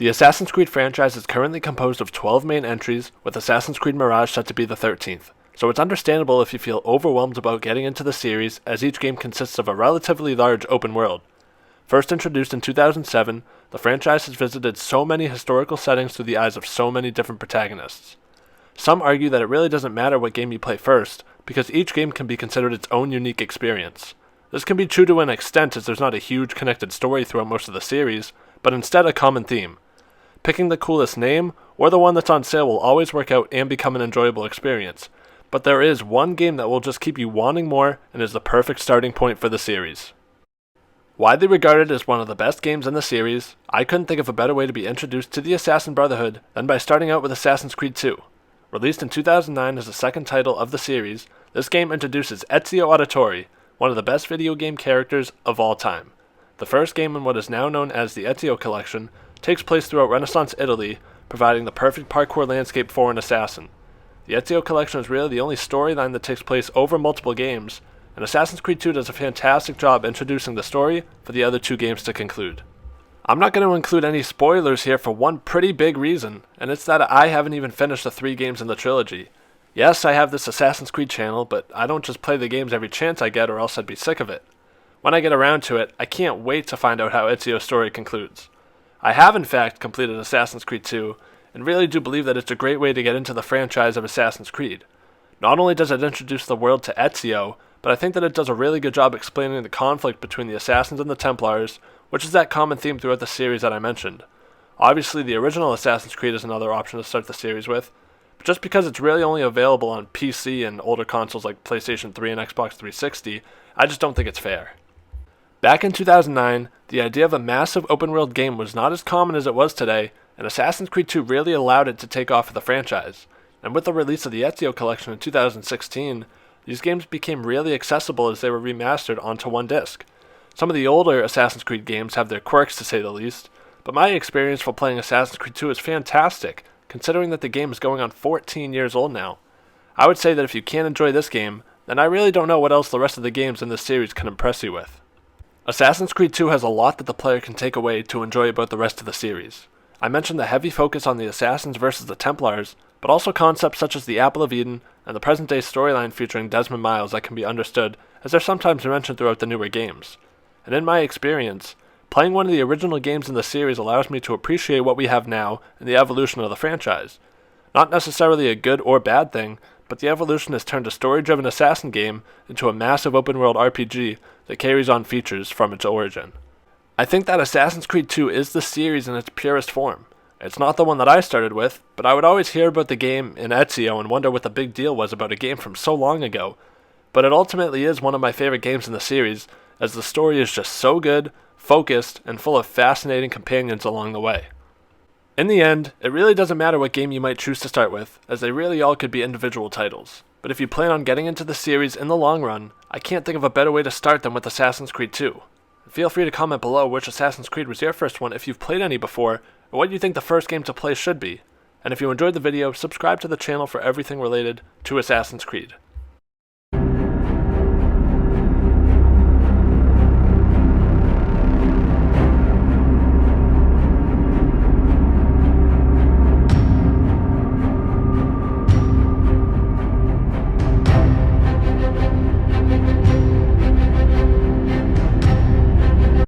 The Assassin's Creed franchise is currently composed of 12 main entries, with Assassin's Creed Mirage set to be the 13th, so it's understandable if you feel overwhelmed about getting into the series, as each game consists of a relatively large open world. First introduced in 2007, the franchise has visited so many historical settings through the eyes of so many different protagonists. Some argue that it really doesn't matter what game you play first, because each game can be considered its own unique experience. This can be true to an extent, as there's not a huge connected story throughout most of the series, but instead a common theme. Picking the coolest name, or the one that's on sale, will always work out and become an enjoyable experience, but there is one game that will just keep you wanting more and is the perfect starting point for the series. Widely regarded as one of the best games in the series, I couldn't think of a better way to be introduced to the Assassin Brotherhood than by starting out with Assassin's Creed 2. Released in 2009 as the second title of the series, this game introduces Ezio Auditore, one of the best video game characters of all time. The first game in what is now known as the Ezio Collection takes place throughout Renaissance Italy, providing the perfect parkour landscape for an assassin. The Ezio Collection is really the only storyline that takes place over multiple games, and Assassin's Creed 2 does a fantastic job introducing the story for the other two games to conclude. I'm not going to include any spoilers here for one pretty big reason, and it's that I haven't even finished the 3 games in the trilogy. Yes, I have this Assassin's Creed channel, but I don't just play the games every chance I get or else I'd be sick of it. When I get around to it, I can't wait to find out how Ezio's story concludes. I have in fact completed Assassin's Creed 2, and really do believe that it's a great way to get into the franchise of Assassin's Creed. Not only does it introduce the world to Ezio, but I think that it does a really good job explaining the conflict between the Assassins and the Templars, which is that common theme throughout the series that I mentioned. Obviously, the original Assassin's Creed is another option to start the series with, but just because it's really only available on PC and older consoles like PlayStation 3 and Xbox 360, I just don't think it's fair. Back in 2009, the idea of a massive open-world game was not as common as it was today, and Assassin's Creed 2 really allowed it to take off for the franchise. And with the release of the Ezio Collection in 2016, these games became really accessible as they were remastered onto one disc. Some of the older Assassin's Creed games have their quirks, to say the least, but my experience while playing Assassin's Creed 2 is fantastic, considering that the game is going on 14 years old now. I would say that if you can't enjoy this game, then I really don't know what else the rest of the games in this series can impress you with. Assassin's Creed 2 has a lot that the player can take away to enjoy about the rest of the series. I mentioned the heavy focus on the Assassins versus the Templars, but also concepts such as the Apple of Eden and the present-day storyline featuring Desmond Miles that can be understood, as they're sometimes mentioned throughout the newer games. And in my experience, playing one of the original games in the series allows me to appreciate what we have now and the evolution of the franchise. Not necessarily a good or bad thing, but the evolution has turned a story-driven assassin game into a massive open-world RPG that carries on features from its origin. I think that Assassin's Creed 2 is the series in its purest form. It's not the one that I started with, but I would always hear about the game in Ezio and wonder what the big deal was about a game from so long ago. But it ultimately is one of my favorite games in the series, as the story is just so good, focused, and full of fascinating companions along the way. In the end, it really doesn't matter what game you might choose to start with, as they really all could be individual titles. But if you plan on getting into the series in the long run, I can't think of a better way to start than with Assassin's Creed 2. Feel free to comment below which Assassin's Creed was your first one if you've played any before, or what you think the first game to play should be. And if you enjoyed the video, subscribe to the channel for everything related to Assassin's Creed.